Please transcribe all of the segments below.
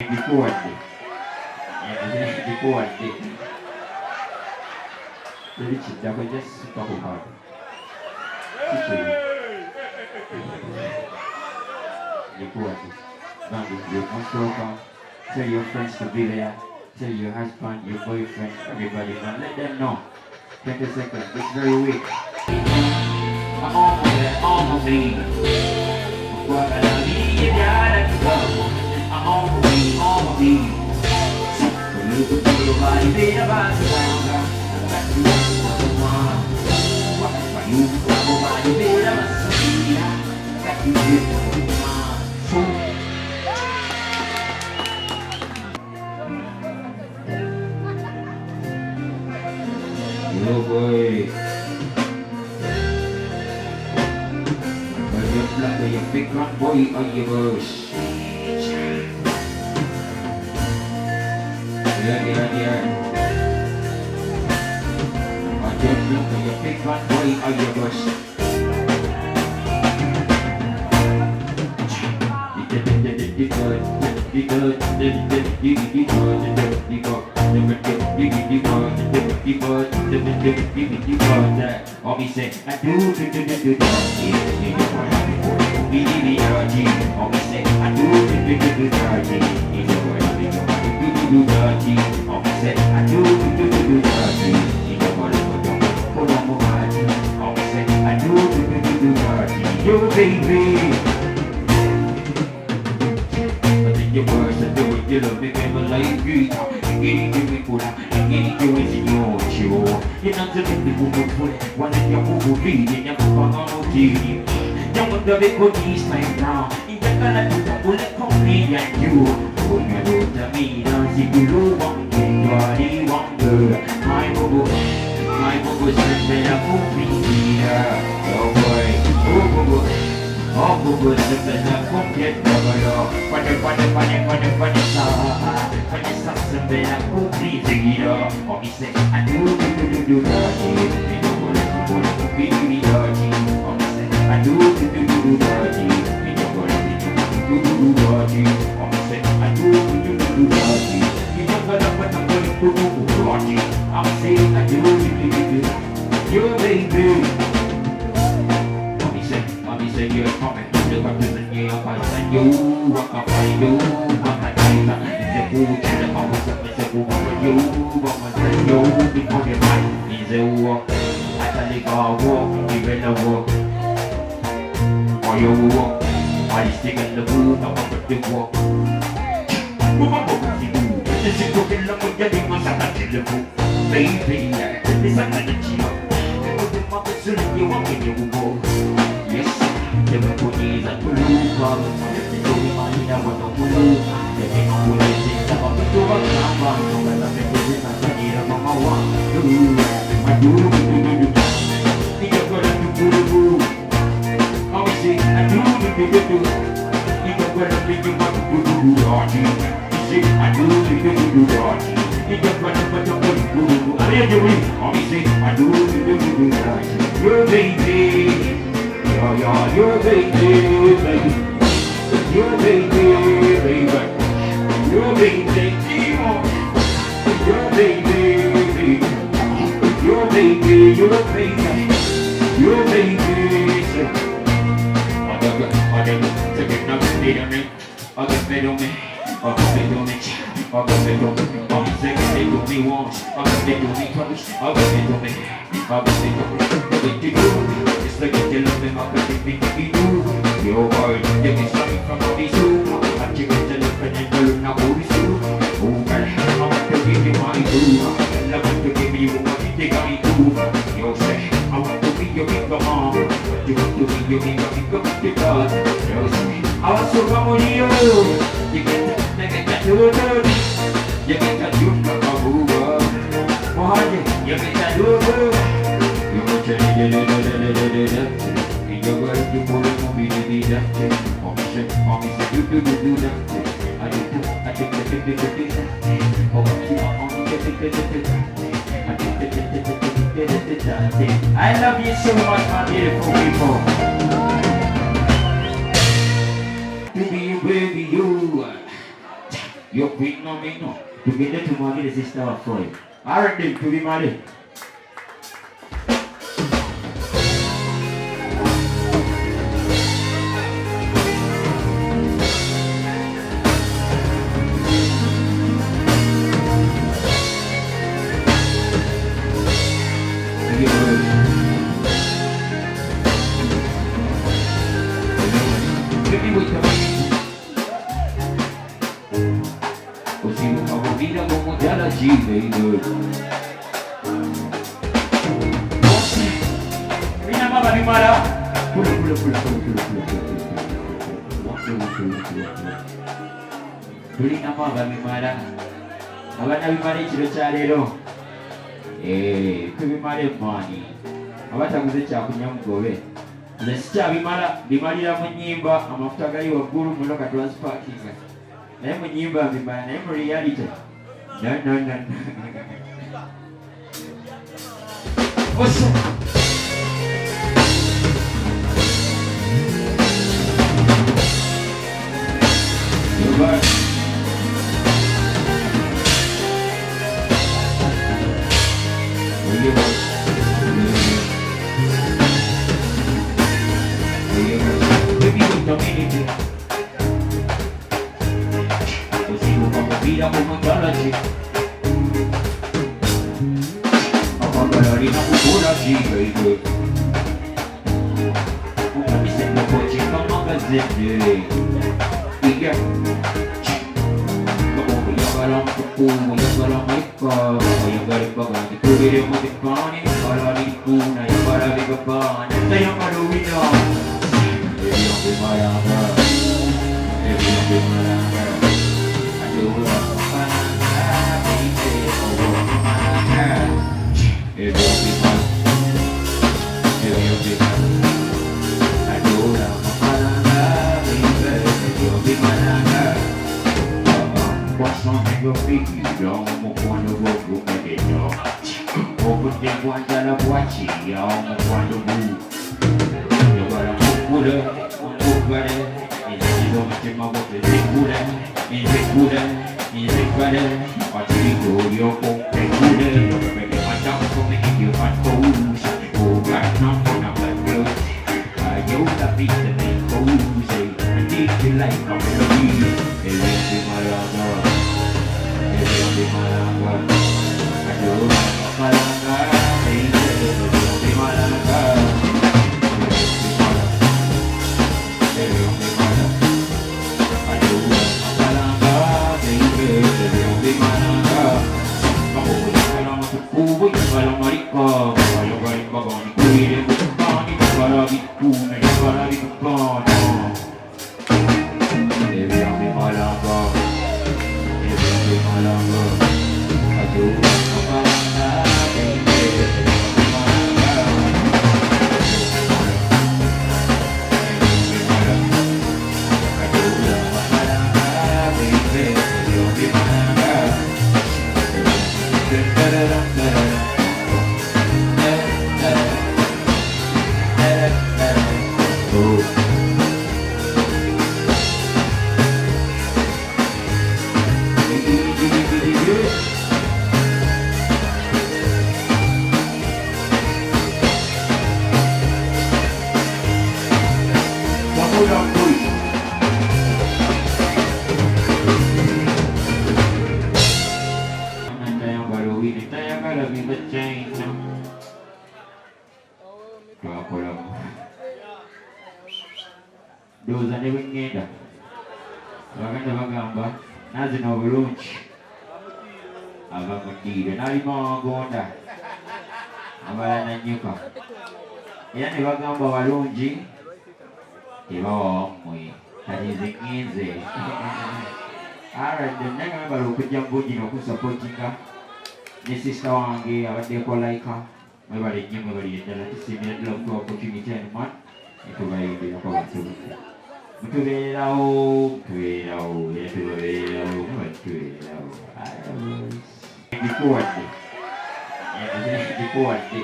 Record it. Yeah, record it. Jadi cinta kau just suka hard. Record it. Now you must welcome. Tell your friends to be there. Tell your husband, your boyfriend, everybody. Now let them know. 20 seconds. It's very weak. I'm on my way. What I need, you gotta go. I'm on my way. You could do your body, be about the longer. You could do your body, be about the boy. Are you black, are you big rock boy, are you bush? Yeah. Are you black, are you big rock boy, are you bush? Omi say, I do. Omi say, I do. You baby. Your words are doing, you love me, never like you. Anything we put out, anything is your show. You're not the big woman for it. One of your move reading, you're on TV. Don't want the big bookies time now. In the color, you don't want to come me and you. When you go to me, don't see you want me, body wonder. My boo, says that I'm moving here. Oh boy, oh boo, says that I'm get double. Pada sa sabi ako please Omi say I do dirty. Ino ko lang pipili dirty. Omi say I do dirty. Ino ko lang pipili dirty. Omi say I do dirty. Ino ko lang pipili dirty. Omi say I do dirty. You baby. Omi say you're coming. Look up to the new fight and you walk up by you. Before the night is a walk, I can take a walk, even a walk. Or you walk, I stick in the boot, I want to walk. This is looking like we're getting us at the book. Baby, this is another chill. You want me to go? Yes, the booty is a blue color. The money I want to move. The thing I'm going to say, I'm going to go around. I do. Think I'm gonna do. I will say I do. Think I'm gonna make you want to do. You say I do. Think I'm gonna do. I let you win. I will say I do. Your baby. Yeah, your baby. Your baby. Your baby. Your baby, your baby, your baby, your baby. I get nothing made of me. I get made of me. I get made of me. I get made of me. I'm saying they do me once. I get made of me twice. I get made of me. I get made of me. What you do? It's like you tell me I can be you. Your word, you get something from all these two. I check it to look and learn how to do. Oh, I want to give you my do. I want to give you what you think I do. You say, I want to be your big mom. But you want to be your big God. You say, I want to come on you. You get that to the dirty. You get that you from a booger. You get that to the you want to you're going to put it on me to be that. Mommy said, you do that. I think I love you so much, my beautiful people. To be with you. Yo queen no me no. Together to marry the sister of Floyd. Aren't they to be married? Tulina mwaba bimala abana bimala ekiro kya leero tubimala emaani abataguze kyakunya mugobe nze sikyabimala bimalira mu nnyimba amafuta gali waggulu muloka transparkinga naye mu nnyimba mbimala naye mu reality no. Doza ne bwengenda baganda bagamba nazina obulungi abamuddiire n'alima wagonda abala nanyuka era ne bagamba walungi tebawa wammwe kati nze ngenze alright nagambala okujja mbugino okusapootinga ne sista wange abaddeko laika mwebale nnyo mwebalire ddala tusiimira ddala okuwa opportunity and man etubayimbirakwa batubufu mutubeerawo era tubabeerawo mubatubeerawo ndikuwadde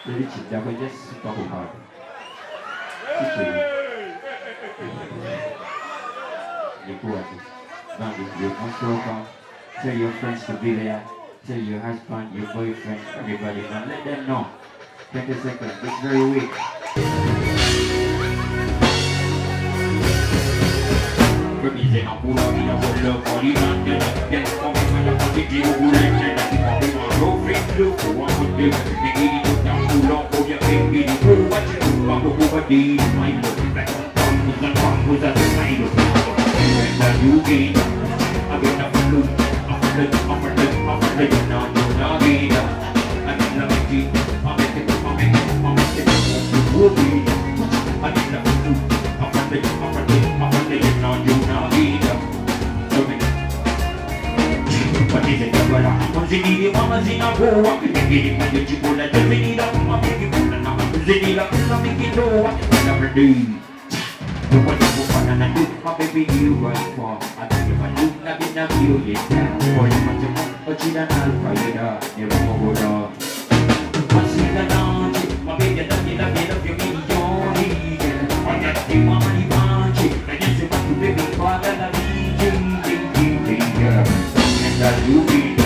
teri kiddako jasika ku kaato You go at it. Bambi, you're most welcome. Tell your friends to be there. Tell your husband, your boyfriend, everybody, man. Let them know. 20 seconds. It's very weak. Represent a pull out in a world of body and then come and a positive who and keep on being a road face look for one good day. They get it down too long for your baby. Oh, what you do? I'm over the my love. Back on who's at the side of the you gain. I get up and look. I'm now you're not getting up. I mean, love it. I'm making it. We'll be. I mean, love it. Now you're not getting up. But is it ever up? Once you need it, mama's in a go up. You get it when you pull it. Just need up. I'm making it. Now I'm making it. I'm making it. Never do. What you wanna do, my baby, you right for. I think if I do, I've been a few years now. For you want to want, but you don't know if I never go down. Once you get down, my baby, I don't get a bit of your million. I got the money, want you. I just want to baby, but I need you. And I do it.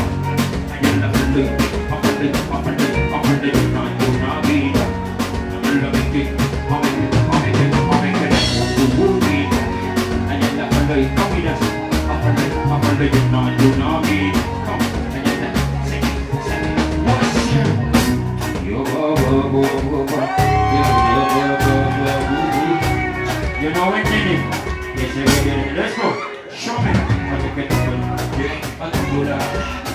I just love to look. I'm a little, not be there. I'm loving it. You know what I mean? Yes, let's go. Show me.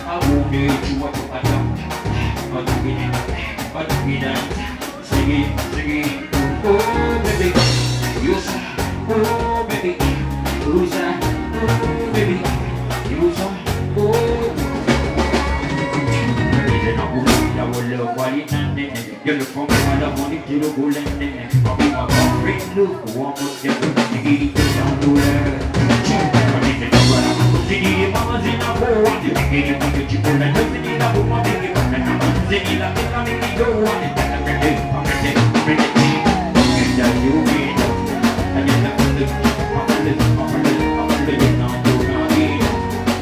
I won't need you what you adapt. I do it. Sing it. Oh, baby. You say, oh, baby. You say, oh, baby. You say, oh. You look for me, I want it to look good and then I'll be my girlfriend, look for one more step and you get it down to her. But if it's over, I'm singing mama's in a boat. You get it when you pull and listen in a boat, I'm making it and I'm singing like this, I'm making it go on. I'm ready, and then you get it. And then I'm a little, now you're not here. And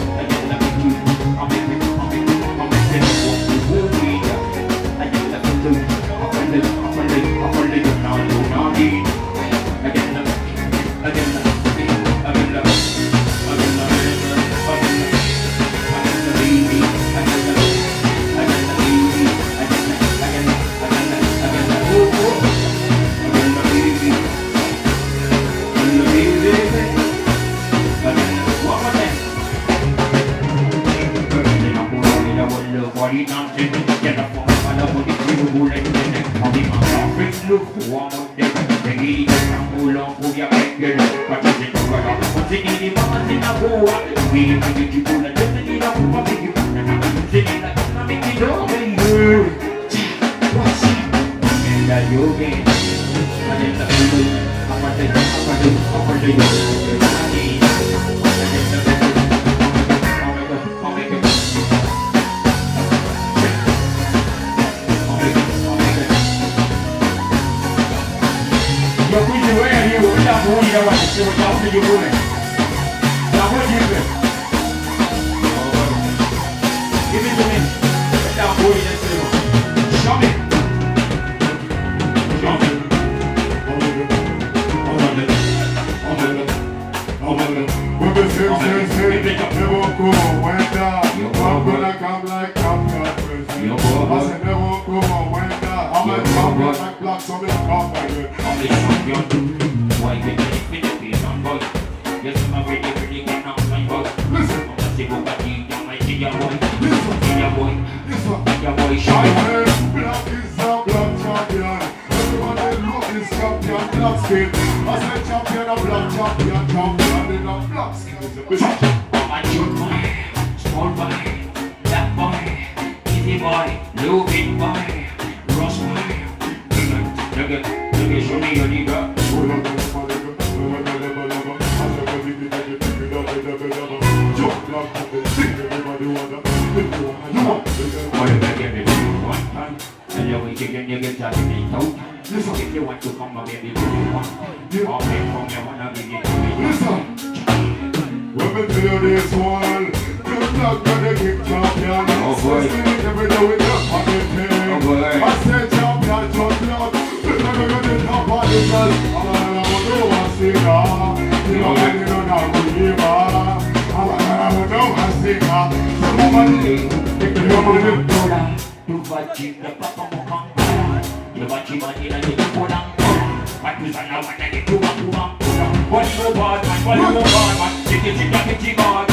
then I'm making it, if you want to come, baby, you want. All men from your wanna be me tell you this one. Just like the kick champion. Every day we jump on the thing. I say champion, just like. Never gonna get up on the girl. I'm gonna do a singer. You know I don't know Okuyimba. I'm gonna do a singer. Somebody, take the woman. Tu vagina papa mukanga. Tu vagina ina ni kulanga. Matuzana wana ni kuwa. What you bad man, take it in the kitty bag,